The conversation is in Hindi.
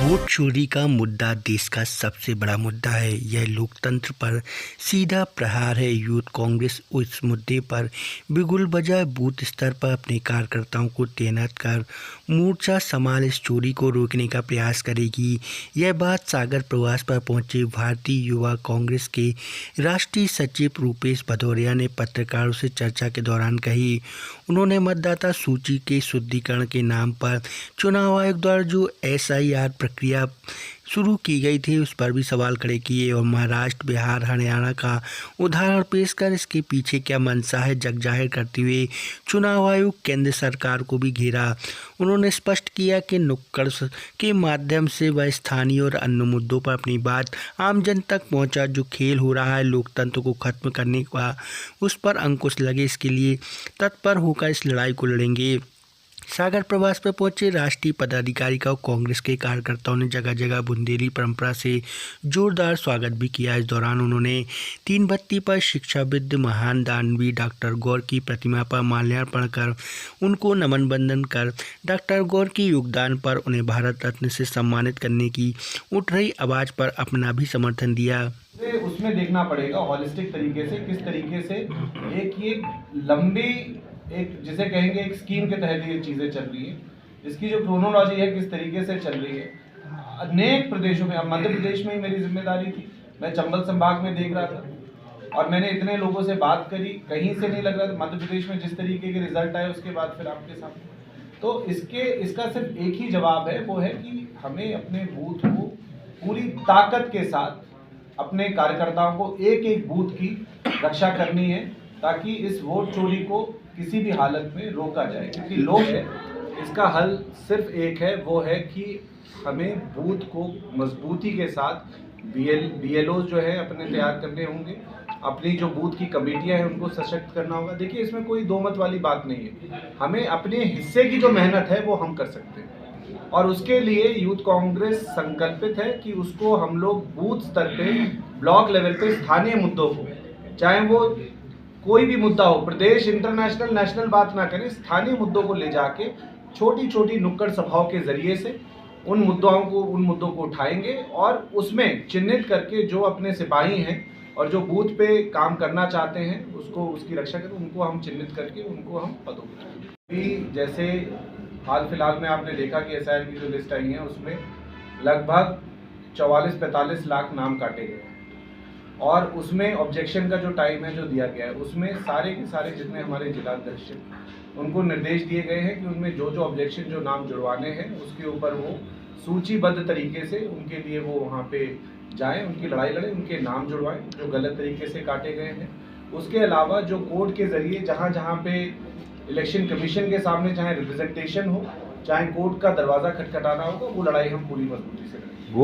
वोट चोरी का मुद्दा देश का सबसे बड़ा मुद्दा है। यह लोकतंत्र पर सीधा प्रहार है। यूथ कांग्रेस इस मुद्दे पर बिगुल बजाए बूथ स्तर पर अपने कार्यकर्ताओं को तैनात कर मोर्चा संभाल इस चोरी को रोकने का प्रयास करेगी। यह बात सागर प्रवास पर पहुंचे भारतीय युवा कांग्रेस के राष्ट्रीय सचिव रूपेश भदौरिया ने पत्रकारों से चर्चा के दौरान कही। उन्होंने मतदाता सूची के शुद्धिकरण के नाम पर चुनाव आयोग द्वारा जो SIR प्रक्रिया शुरू की गई थी उस पर भी सवाल खड़े किए और महाराष्ट्र, बिहार, हरियाणा का उदाहरण पेश कर इसके पीछे क्या मंशा है जग जाहिर करते हुए चुनाव आयोग केंद्र सरकार को भी घेरा। उन्होंने स्पष्ट किया कि नुक्कड़ के माध्यम से वह स्थानीय और अन्य मुद्दों पर अपनी बात आम जन तक पहुंचा। जो खेल हो रहा है लोकतंत्र को खत्म करने का, उस पर अंकुश लगे, इसके लिए तत्पर होकर इस लड़ाई को लड़ेंगे। सागर प्रवास पर पहुंचे राष्ट्रीय पदाधिकारी का कांग्रेस के कार्यकर्ताओं ने जगह जगह बुंदेली परंपरा से जोरदार स्वागत भी किया। इस दौरान उन्होंने तीन बत्ती पर शिक्षाविद महान दानवी डॉक्टर गौर की प्रतिमा पर माल्यार्पण कर उनको नमन बंदन कर डॉक्टर गौर के योगदान पर उन्हें भारत रत्न से सम्मानित करने की उठ रही आवाज़ पर अपना भी समर्थन दिया। उसमें देखना पड़ेगा हॉलिस्टिक तरीके से, किस तरीके से ये लंबी एक जिसे कहेंगे एक स्कीम के तहत ये चीज़ें चल रही है। इसकी जो क्रोनोलॉजी है किस तरीके से चल रही है। अनेक प्रदेशों में, अब मध्य प्रदेश में ही मेरी जिम्मेदारी थी, मैं चंबल संभाग में देख रहा था और मैंने इतने लोगों से बात करी, कहीं से नहीं लग रहा था मध्य प्रदेश में जिस तरीके के रिजल्ट आए उसके बाद फिर आपके सामने। तो इसका सिर्फ एक ही जवाब है, वो है कि हमें अपने बूथ को पूरी ताकत के साथ अपने कार्यकर्ताओं को एक एक बूथ की रक्षा करनी है ताकि इस वोट चोरी को किसी भी हालत में रोका जाए। क्योंकि लोग है, इसका हल सिर्फ एक है, वो है कि हमें बूथ को मजबूती के साथ BLO जो है अपने तैयार करने होंगे, अपनी जो बूथ की कमेटियां हैं उनको सशक्त करना होगा। देखिए इसमें कोई दो मत वाली बात नहीं है, हमें अपने हिस्से की जो मेहनत है वो हम कर सकते हैं और उसके लिए यूथ कांग्रेस संकल्पित है कि उसको हम लोग बूथ स्तर पे, ब्लॉक लेवल पे स्थानीय मुद्दों को, चाहे वो कोई भी मुद्दा हो, प्रदेश, इंटरनेशनल, नेशनल बात ना करें, स्थानीय मुद्दों को ले जाके छोटी छोटी नुक्कड़ सभाओं के जरिए से उन मुद्दों को उठाएंगे और उसमें चिन्हित करके जो अपने सिपाही हैं और जो बूथ पे काम करना चाहते हैं उसकी रक्षा करें, उनको हम चिन्हित करके उनको हम पदोन्नति देंगे। जैसे हाल फिलहाल में आपने देखा कि SIR की जो लिस्ट आई है उसमें लगभग 44-45 लाख नाम काटे गए और उसमें ऑब्जेक्शन का जो टाइम है जो दिया गया है उसमें सारे के सारे जितने हमारे जिलाध्यक्ष उनको निर्देश दिए गए हैं कि उनमें जो ऑब्जेक्शन जो नाम जुड़वाने हैं उसके ऊपर वो सूचीबद्ध तरीके से उनके लिए वो वहाँ पे जाएं, उनकी लड़ाई लड़ें, उनके नाम जुड़वाएं जो गलत तरीके से काटे गए हैं। उसके अलावा जो कोर्ट के ज़रिए जहाँ जहाँ पे इलेक्शन कमीशन के सामने चाहे रिप्रेजेंटेशन हो, चाहे कोर्ट का दरवाज़ा खटखटाना होगा, वो लड़ाई हम पूरी मजबूती से करेंगे।